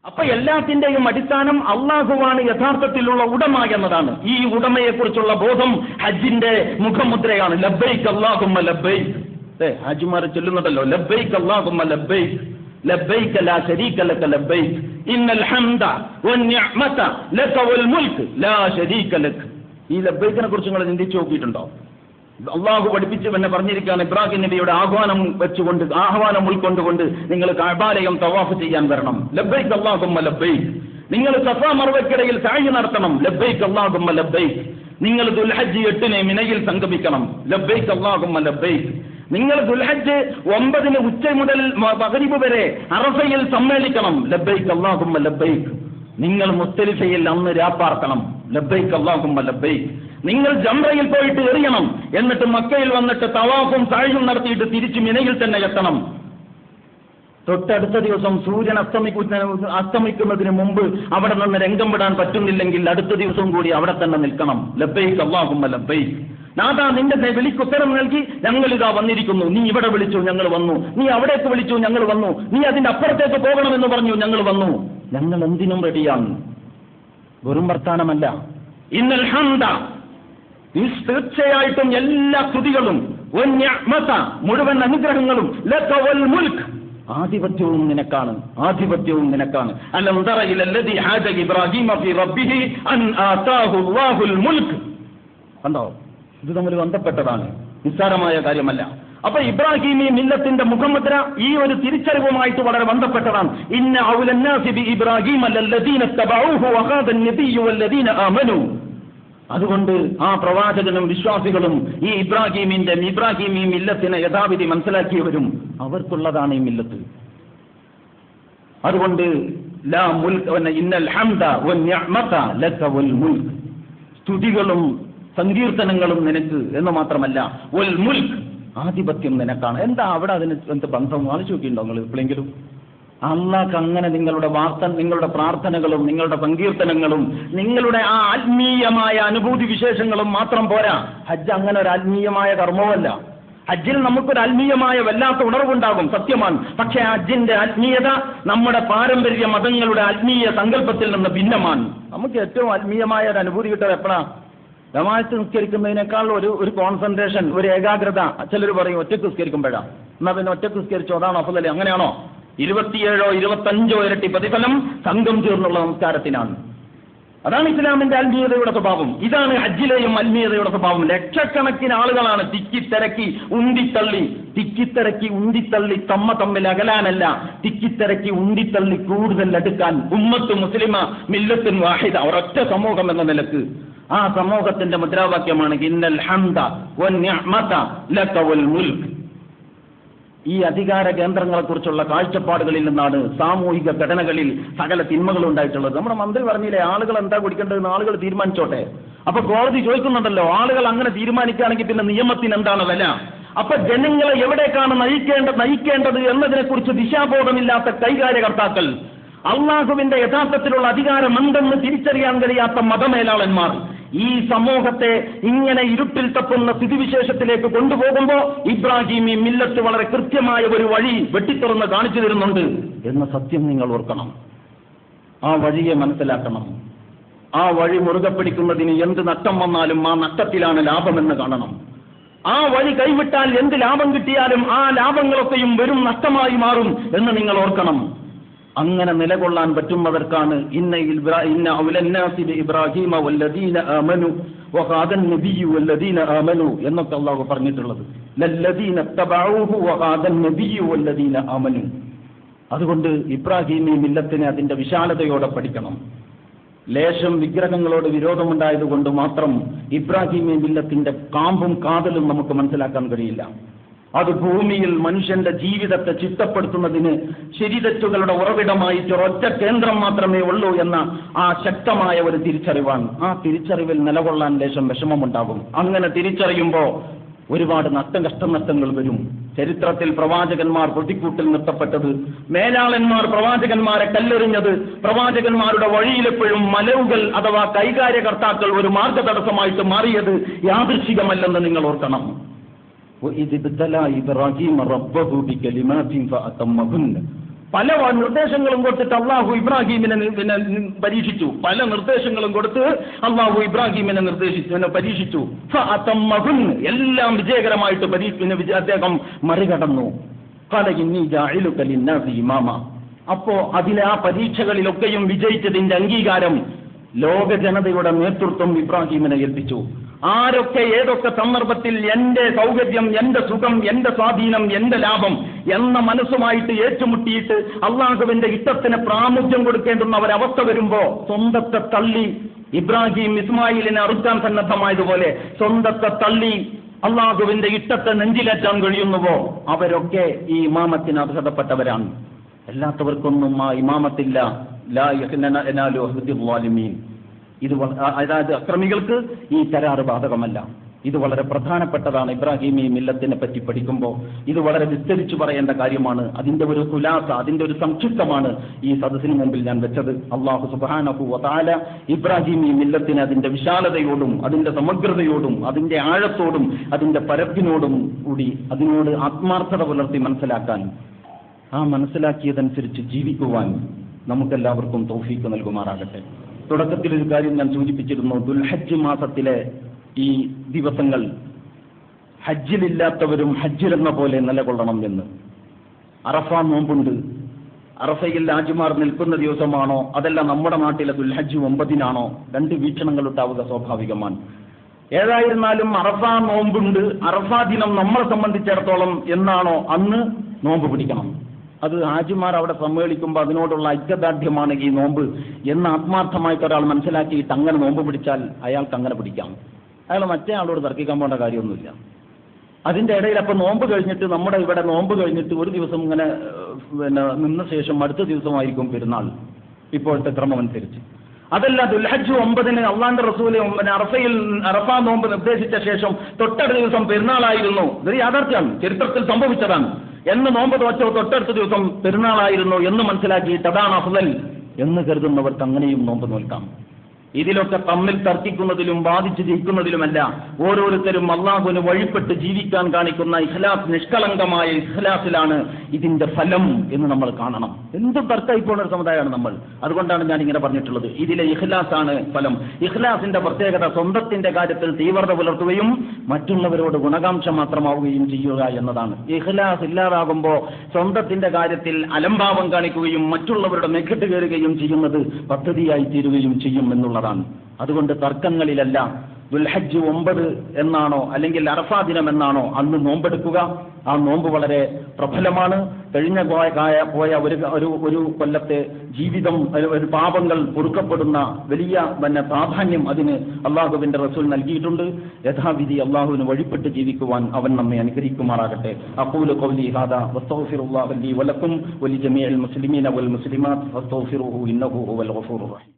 അപ്പൊ എല്ലാത്തിന്റെയും അടിസ്ഥാനം അള്ളാഹുവാണ് യഥാർത്ഥത്തിലുള്ള ഉടമ എന്നതാണ്. ഈ ഉടമയെക്കുറിച്ചുള്ള ബോധം ഹജ്ജിന്റെ മുഖമുദ്രയാണ്. ലബ്ബൈക് അല്ലാഹുമ്മ ലബ്ബൈക്. ഹാജിമാർ ചൊല്ലുന്നുണ്ടല്ലോ, ലബ്ബൈക് അല്ലാഹുമ്മ ലബ്ബൈക് ലബ്ബൈക ലാ ശരീക ലക ലബ്ബൈക് ഇന്നൽ ഹംദ വന്നിഅമത ലക വൽ മുൽക്ക് ലാ ശരീക ലക. ഈ ലബ്ബൈക്കിനെ കുറിച്ച് നിങ്ങൾ ചിന്തിച്ചു നോക്കിയിട്ടുണ്ടോ? അള്ളാഹു പഠിപ്പിച്ചു തന്നെ പറഞ്ഞിരിക്കുകയാണ്, ഇബ്രാഹിം നബിയുടെ ആഹ്വാനം ഉൾക്കൊണ്ടുകൊണ്ട് നിങ്ങൾ കഅബാലയം തവാഫ് ചെയ്യാൻ വരണം. ലബ്ബൈക് അല്ലാഹുമ്മ ലബ്ബൈക്. നിങ്ങൾ സഫാ മർവയ്ക്കിടയിൽ സഅയ് നടത്തണം. ലബ്ബൈക് അല്ലാഹുമ്മ ലബ്ബൈക്. നിങ്ങൾ ദുൽഹജ്ജ് 8 മിനയിൽ സംഗമിക്കണം. ലബ്ബൈക് അല്ലാഹുമ്മ ലബ്ബൈക്. നിങ്ങൾ ദുൽഹജ്ജ് 9 ഉച്ച മുതൽ മഗ്രിബ് വരെ അറഫയിൽ സമ്മേളിക്കണം. ലബ്ബൈക് അല്ലാഹുമ്മ ലബ്ബൈക്. നിങ്ങൾ മുസ്തലിഫയിൽ അന്ന് രാപ്പാർക്കണം. ലബ്ബൈക് അല്ലാഹുമ്മ ലബ്ബൈക്. നിങ്ങൾ ജംറയിൽ പോയിട്ട് എറിയണം. എന്നിട്ട് മക്കയിൽ വന്നിട്ട് തവാഫും സഅയും നടത്തിയിട്ട് തിരിച്ച് മിനയിൽ തന്നെ എത്തണം. തൊട്ടടുത്ത ദിവസം സൂര്യൻ അസ്തമിക്കുന്നതിന് മുമ്പ് അവിടെ നിന്ന് രംഗം വിടാൻ പറ്റുന്നില്ലെങ്കിൽ അടുത്ത ദിവസവും കൂടി അവിടെ തന്നെ നിൽക്കണം. ലബ്ബൈക് അല്ലാഹുമ്മ ലബ്ബൈക്. നാഥാ, നിന്റെ വിളിക്കുത്തരം നൽകി ഞങ്ങളിതാ വന്നിരിക്കുന്നു. നീ ഇവിടെ വിളിച്ചു, ഞങ്ങൾ വന്നു. നീ അവിടേക്ക് വിളിച്ചു, ഞങ്ങൾ വന്നു. നീ അതിന്റെ അപ്പുറത്തേക്ക് പോകണമെന്ന് പറഞ്ഞു, ഞങ്ങൾ വന്നു. ഞങ്ങൾ എന്തിനും റെഡിയാണ്. വെറും വർത്താനമല്ല. ഇന്നൽ ഹംദ, തീർച്ചയായിട്ടും എല്ലാ സ്തുതികളും, വന്നിഅമത, മുഴുവൻ അനുഗ്രഹങ്ങളും, ലക വൽ മുൽക്ക്, ആധിപത്യവും നിനക്കാണ്, ആധിപത്യവും നിനക്കാണ്. അലം തറ ഇലല്ലദീ ഹാജ ഇബ്രാഹീമ ഫീ റബ്ബിഹി അൻ ആതാഹു അല്ലാഹുൽ മുൽക്ക്. കണ്ടോ, ഇത് തമ്മിൽ ബന്ധപ്പെട്ടതാണ്, നിസ്സാരമായ കാര്യമല്ല. അപ്പൊ ഇബ്രാഹിമി മില്ലത്തിന്റെ മുഖമുദ്ര ഈ ഒരു തിരിച്ചറിവുമായിട്ട് വളരെ ബന്ധപ്പെട്ടതാണ്. ഇന്ന ഔലന്നാസി ബി ഇബ്രാഹീമ ലല്ലദീന തബഊഹു വഖാദൻ നബിയ്യു വല്ലദീന ആമനു. അതുകൊണ്ട് ആ പ്രവാചകനും വിശ്വാസികളും ഈ ഇബ്രാഹിമി മില്ലത്തിനെ യഥാവിധി മനസ്സിലാക്കിയവരും അവർക്കുള്ളതാണ് ഈ മില്ലത്ത്. അതുകൊണ്ട് ലാ മുൽക ഇന്നൽ ഹംദ വന്നിഅമത ലക വൽ മുൽക്ക്, സ്തുതികളും സങ്കീർത്തനങ്ങളും നിനക്ക് എന്ന് മാത്രമല്ല, വൽ മുൽക്ക്, ആധിപത്യം നിനക്കാണ്. എന്താ അവിടെ അതിന് എന്ത് ബന്ധം ആലോചിച്ച് നോക്കിയിട്ടുണ്ടോ നിങ്ങൾ എപ്പോഴെങ്കിലും? അള്ളാഹ് അങ്ങനെ നിങ്ങളുടെ നിങ്ങളുടെ പ്രാർത്ഥനകളും നിങ്ങളുടെ സങ്കീർത്തനങ്ങളും നിങ്ങളുടെ ആ ആത്മീയമായ അനുഭൂതി വിശേഷങ്ങളും മാത്രം പോരാ. ഹജ്ജ് അങ്ങനെ ഒരു ആത്മീയമായ കർമ്മമല്ല. ഹജ്ജിൽ നമുക്കൊരു ആത്മീയമായ വല്ലാത്ത ഉണർവുണ്ടാകും, സത്യമാണ്. പക്ഷേ ഹജ്ജിന്റെ ആത്മീയത നമ്മുടെ പാരമ്പര്യ മതങ്ങളുടെ ആത്മീയ സങ്കല്പത്തിൽ നിന്ന് ഭിന്നമാണ്. നമുക്ക് ഏറ്റവും ആത്മീയമായ ഒരു അനുഭൂതി കിട്ടുക എപ്പോഴാണ്? ജമാഅത്ത് നിസ്കരിക്കുന്നതിനേക്കാൾ ഒരു കോൺസെൻട്രേഷൻ, ഒരു ഏകാഗ്രത ചിലർ പറയും ഒറ്റക്ക് നിസ്കരിക്കുമ്പോഴാണ്. എന്നാൽ പിന്നെ ഒറ്റക്ക് നിസ്കരിച്ചോ, അതാണോ അഫ്ളൽ? അങ്ങനെയാണോ? 27 25 ഇരട്ടി പ്രതിഫലം സംഘം ചേർന്നുള്ള നമസ്കാരത്തിനാണ്. അതാണ് ഇസ്ലാമിന്റെ ആത്മീയതയുടെ സ്വഭാവം. ഇതാണ് ഹജ്ജിലെയും ആത്മീയതയുടെ സ്വഭാവം. ലക്ഷക്കണക്കിന് ആളുകളാണ് തിക്കിത്തിരക്കി ഉന്തിത്തള്ളി തമ്മിൽ അകലാനല്ല, തിക്കിത്തിരക്കി ഉന്തിത്തള്ളി കൂടുതൽ അടുക്കാൻ. ഉമ്മത്ത് മുസ്ലിമ മില്ലത്തുൻ വാഹിദ, ഒരൊറ്റ സമൂഹം എന്ന നിലക്ക്. ആ സമൂഹത്തിന്റെ മുദ്രാവാക്യമാണ് ഇന്നൽ ഹംദ വന്നിഅമത ലക വൽ മുൽക്ക്. ഈ അധികാര കേന്ദ്രങ്ങളെക്കുറിച്ചുള്ള കാഴ്ചപ്പാടുകളിൽ നിന്നാണ് സാമൂഹിക ഘടനകളിൽ സകല തിന്മകളും ഉണ്ടായിട്ടുള്ളത്. നമ്മുടെ മന്ത്രി പറഞ്ഞില്ലേ, ആളുകൾ എന്താ കുടിക്കേണ്ടതെന്ന് ആളുകൾ തീരുമാനിച്ചോട്ടെ. അപ്പൊ കോടതി ചോദിക്കുന്നുണ്ടല്ലോ, ആളുകൾ അങ്ങനെ തീരുമാനിക്കുകയാണെങ്കിൽ പിന്നെ നിയമത്തിന് എന്താണ് വില? അപ്പൊ ജനങ്ങളെ എവിടേക്കാണ് നയിക്കേണ്ടത് എന്നതിനെക്കുറിച്ച് ദിശാബോധമില്ലാത്ത കൈകാര്യകർത്താക്കൾ, അള്ളാഹുവിന്റെ യഥാർത്ഥത്തിലുള്ള അധികാരം എന്തെന്ന് തിരിച്ചറിയാൻ കഴിയാത്ത മതമേലാളന്മാർ ഈ സമൂഹത്തെ ഇങ്ങനെ ഇരുട്ടിൽ തപ്പുന്ന സ്ഥിതിവിശേഷത്തിലേക്ക് കൊണ്ടുപോകുമ്പോൾ ഇബ്രാഹിമി മില്ലത്ത് വളരെ കൃത്യമായ ഒരു വഴി വെട്ടിത്തുറന്ന് കാണിച്ചു തരുന്നുണ്ട് എന്ന സത്യം നിങ്ങൾ ഓർക്കണം. ആ വഴിയെ മനസ്സിലാക്കണം. ആ വഴി മുറുകെ പിടിക്കുന്നതിന് എന്ത് നഷ്ടം വന്നാലും ആ നഷ്ടത്തിലാണ് ലാഭമെന്ന് കാണണം. ആ വഴി കൈവിട്ടാൽ എന്ത് ലാഭം കിട്ടിയാലും ആ ലാഭങ്ങളൊക്കെയും വെറും നഷ്ടമായി മാറും എന്ന് നിങ്ങൾ ഓർക്കണം. അങ്ങനെ നിലകൊള്ളാൻ പറ്റുന്നവർക്കാണ് ഇന്ന ഔലന്നാസി ഇബ്രാഹീമ വല്ലദീന ആമനു വഖാദൻ നബിയ്യു വല്ലദീന ആമനു എന്നൊക്കെ അല്ലാഹു പറഞ്ഞിട്ടുള്ളത്. ലല്ലദീന തബഊഹു വഖാദൻ നബിയ്യു വല്ലദീന ആമനു. അതുകൊണ്ട് ഇബ്രാഹീമി മില്ലത്തിനെ അതിന്റെ വിശാലതയോടെ പഠിക്കണം. ലേശം വിഗ്രഹങ്ങളോട് വിരോധമുണ്ടായതുകൊണ്ട് മാത്രം ഇബ്രാഹീമി മില്ലത്തിന്റെ കാമ്പും കാതലും നമുക്ക് മനസ്സിലാക്കാൻ കഴിയില്ല. അത് ഭൂമിയിൽ മനുഷ്യന്റെ ജീവിതത്തെ ചിട്ടപ്പെടുത്തുന്നതിന് ശരിതെറ്റുകളുടെ ഉറവിടമായിട്ട് ഒറ്റ കേന്ദ്രം മാത്രമേ ഉള്ളൂ എന്ന ആ ശക്തമായ ഒരു തിരിച്ചറിവാണ്. ആ തിരിച്ചറിവിൽ നിലകൊള്ളാൻ ലേശം വിഷമമുണ്ടാകും. അങ്ങനെ തിരിച്ചറിയുമ്പോൾ ഒരുപാട് കഷ്ടനഷ്ടങ്ങൾ വരും. ചരിത്രത്തിൽ പ്രവാചകന്മാർ പ്രതിക്കൂട്ടിൽ നിർത്തപ്പെട്ടത്, മേലാളന്മാർ പ്രവാചകന്മാരെ കല്ലെറിഞ്ഞത്, പ്രവാചകന്മാരുടെ വഴിയിലെപ്പോഴും മലവുകൾ അഥവാ കൈകാര്യകർത്താക്കൾ ഒരു മാർഗതടസ്സമായിട്ട് മാറിയത് യാദൃശ്ചികമല്ലെന്ന് നിങ്ങൾ ഓർക്കണം. وَإِذِ ابْتَلَى إِبْرَاهِيمَ رَبَّهُ بِكَلِمَاتٍ فَأَتَمَّهُنَّ പല നിർദ്ദേശങ്ങളും കൊടുത്തിട്ട് അള്ളാഹു ഇബ്രാഹിമിനെ പരീക്ഷിച്ചു. പല നിർദ്ദേശങ്ങളും കൊടുത്ത് അള്ളാഹു ഇബ്രാഹിമിനെ പരീക്ഷിച്ചു. എല്ലാം വിജയകരമായിട്ട് അദ്ദേഹം മറികടന്നു. ഇമാമ. അപ്പോ അതിലെ ആ പരീക്ഷകളിലൊക്കെയും വിജയിച്ചതിന്റെ അംഗീകാരം ലോക ജനതയുടെ നേതൃത്വം ഇബ്രാഹിമിനെ ഏൽപ്പിച്ചു. ആരൊക്കെ ഏതൊക്കെ സന്ദർഭത്തിൽ എന്റെ സൗകര്യം, എന്റെ സുഖം, എന്റെ സ്വാധീനം, എന്റെ ലാഭം എന്ന മനസ്സുമായിട്ട് ഏറ്റുമുട്ടിയിട്ട് അള്ളാഹുവിന്റെ ഇഷ്ടത്തിന് പ്രാമുഖ്യം കൊടുക്കേണ്ടുന്ന ഒരവസ്ഥ വരുമ്പോ സ്വന്തത്തെ തള്ളി ഇബ്രാഹിം ഇസ്മായിലിനെ അറുക്കാൻ സന്നദ്ധമായതുപോലെ സ്വന്തത്തെ തള്ളി അള്ളാഹുവിന്റെ ഇഷ്ടത്തെ നെഞ്ചിലേറ്റാൻ കഴിയുന്നുവോ അവരൊക്കെ ഈ ഇമാമത്തിന് അർഹതപ്പെട്ടവരാണ്. അല്ലാത്തവർക്കൊന്നും ആ ഇമാമത്തില്ല. ലാ യനാലു അഹ്ദിൽ ളാലിമീൻ. ഇത് അതായത് അക്രമികൾക്ക് ഈ കരാറ് ബാധകമല്ല. ഇത് വളരെ പ്രധാനപ്പെട്ടതാണ്. ഇബ്രാഹിമി മില്ലത്തിനെ പറ്റി പഠിക്കുമ്പോൾ ഇത് വളരെ വിസ്തരിച്ചു പറയേണ്ട കാര്യമാണ്. അതിന്റെ ഒരു ഖുലാസ, അതിന്റെ ഒരു സംക്ഷിപ്തമാണ് ഈ സദസ്സിന് മുമ്പിൽ ഞാൻ വെച്ചത്. അല്ലാഹു സുബ്ഹാനഹു വ തആല ഇബ്രാഹിമി മില്ലത്തിനെ അതിന്റെ വിശാലതയോടും അതിന്റെ സമഗ്രതയോടും അതിന്റെ ആഴത്തോടും അതിന്റെ പരപ്പിനോടും കൂടി അതിനോട് ആത്മാർത്ഥത പുലർത്തി മനസ്സിലാക്കാൻ, ആ മനസ്സിലാക്കിയതനുസരിച്ച് ജീവിക്കുവാൻ നമുക്കെല്ലാവർക്കും തൗഫീഖ് നൽകുമാറാകട്ടെ. തുടക്കത്തിൽ ഒരു കാര്യം ഞാൻ സൂചിപ്പിച്ചിരുന്നു. ദുൽഹജ്ജ് മാസത്തിലെ ഈ ദിവസങ്ങൾ ഹജ്ജിലില്ലാത്തവരും ഹജ്ജിലെന്ന പോലെ നിലകൊള്ളണം എന്ന്. അറഫ നോമ്പുണ്ട്. അറഫയിൽ ഹാജിമാർ നിൽക്കുന്ന ദിവസമാണോ അതല്ല നമ്മുടെ നാട്ടിലെ ദുൽഹജ്ജ് 9-നാണോ? രണ്ട് വീക്ഷണങ്ങളുണ്ടാവുക സ്വാഭാവികമാണ്. ഏതായിരുന്നാലും അറഫ നോമ്പുണ്ട്. അറഫ ദിനം നമ്മളെ സംബന്ധിച്ചിടത്തോളം എന്നാണോ അന്ന് നോമ്പ് പിടിക്കണം. അത് ഹാജിമാർ അവിടെ സമ്മേളിക്കുമ്പോൾ അതിനോടുള്ള ഐക്യദാർഢ്യമാണ് ഈ നോമ്പ് എന്ന് ആത്മാർത്ഥമായിട്ട് ഒരാൾ മനസ്സിലാക്കിയിട്ട് അങ്ങനെ നോമ്പ് പിടിച്ചാൽ അയാൾക്ക് അങ്ങനെ പിടിക്കാം. അയാൾ മറ്റേ ആളോട് തർക്കിക്കാൻ പോകേണ്ട കാര്യമൊന്നുമില്ല. അതിന്റെ ഇടയിൽ അപ്പൊ നോമ്പ് കഴിഞ്ഞിട്ട് നമ്മുടെ ഇവിടെ നോമ്പ് കഴിഞ്ഞിട്ട് ഒരു ദിവസം ഇങ്ങനെ നിന്ന ശേഷം അടുത്ത ദിവസമായിരിക്കും പെരുന്നാൾ ഇപ്പോഴത്തെ ക്രമം അനുസരിച്ച്. അതല്ല, ദുൽഹജ്ജ് 9-ന് അള്ളാന്റെ റസൂല് അറഫ നോമ്പ് നിർദ്ദേശിച്ച ശേഷം തൊട്ടടുത്ത ദിവസം പെരുന്നാളായിരുന്നു. ഇതൊരു യാഥാർത്ഥ്യമാണ്, ചരിത്രത്തിൽ സംഭവിച്ചതാണ്. എന്ന് നോമ്പ് തോറ്റോ തൊട്ടടുത്ത ദിവസം പെരുന്നാളായിരുന്നു എന്ന് മനസ്സിലാക്കിയിട്ട് അതാണ് അഫ്ളൽ എന്ന് കരുതുന്നവർക്ക് അങ്ങനെയും നോമ്പ് നോൽക്കാം. ഇതിലൊക്കെ തമ്മിൽ തർക്കിക്കുന്നതിലും വാദിച്ചു ജയിക്കുന്നതിലുമല്ല, ഓരോരുത്തരും അള്ളാഹുവിന് വഴിപ്പെട്ട് ജീവിക്കാൻ കാണിക്കുന്ന ഇഖ്ലാസ്, നിഷ്കളങ്കമായ ഇഖ്ലാസിലാണ് ഇതിന്റെ ഫലം എന്ന് നമ്മൾ കാണണം. എന്ത് തർക്കമായി പോകുന്ന ഒരു സമുദായമാണ് നമ്മൾ. അതുകൊണ്ടാണ് ഞാൻ ഇങ്ങനെ പറഞ്ഞിട്ടുള്ളത്. ഇതിലെ ഇഖ്ലാസാണ് ഫലം. ഇഖ്ലാസിന്റെ പ്രത്യേകത സ്വന്തത്തിന്റെ കാര്യത്തിൽ തീവ്രത പുലർത്തുകയും മറ്റുള്ളവരോട് ഗുണകാംക്ഷ മാത്രമാവുകയും ചെയ്യുക എന്നതാണ്. ഇഖ്ലാസ് ഇല്ലാതാകുമ്പോൾ സ്വന്തത്തിന്റെ കാര്യത്തിൽ അലംഭാവം കാണിക്കുകയും മറ്റുള്ളവരുടെ മെക്കിട്ട് കയറുകയും ചെയ്യുന്നത് പദ്ധതിയായി തീരുകയും ചെയ്യും എന്നുള്ളതാണ്. അതുകൊണ്ട് തർക്കങ്ങളിലല്ല. ദുൽഹജ്ജ് 9 എന്നാണോ അല്ലെങ്കിൽ അറഫാ ദിനം എന്നാണോ അന്ന് നോമ്പെടുക്കുക. ആ നോമ്പ് വളരെ പ്രബലമാണ്. കഴിഞ്ഞ പോയ ഒരു കൊല്ലത്തെ ജീവിതം, ഒരു പാപങ്ങൾ പൊറുക്കപ്പെടുന്ന വലിയ തന്നെ പ്രാധാന്യം അതിന് അള്ളാഹുവിന്റെ റസൂൽ നൽകിയിട്ടുണ്ട്. യഥാവിധി അള്ളാഹുവിന് വഴിപ്പെട്ട് ജീവിക്കുവാൻ അവൻ നമ്മെ അനുഗ്രഹിക്കുമാറാകട്ടെ. അഖൂലു ഖൗലി ഹാദാ വസ്തഗ്ഫിറുല്ലാഹ ലി വലക്കും വലിജമീഇൽ മുസ്ലിമീന വൽ മുസ്ലിമാത്ത് ഫസ്തഗ്ഫിറുഹു ഇന്നഹു ഹുവൽ ഗഫൂറുർ റഹീം.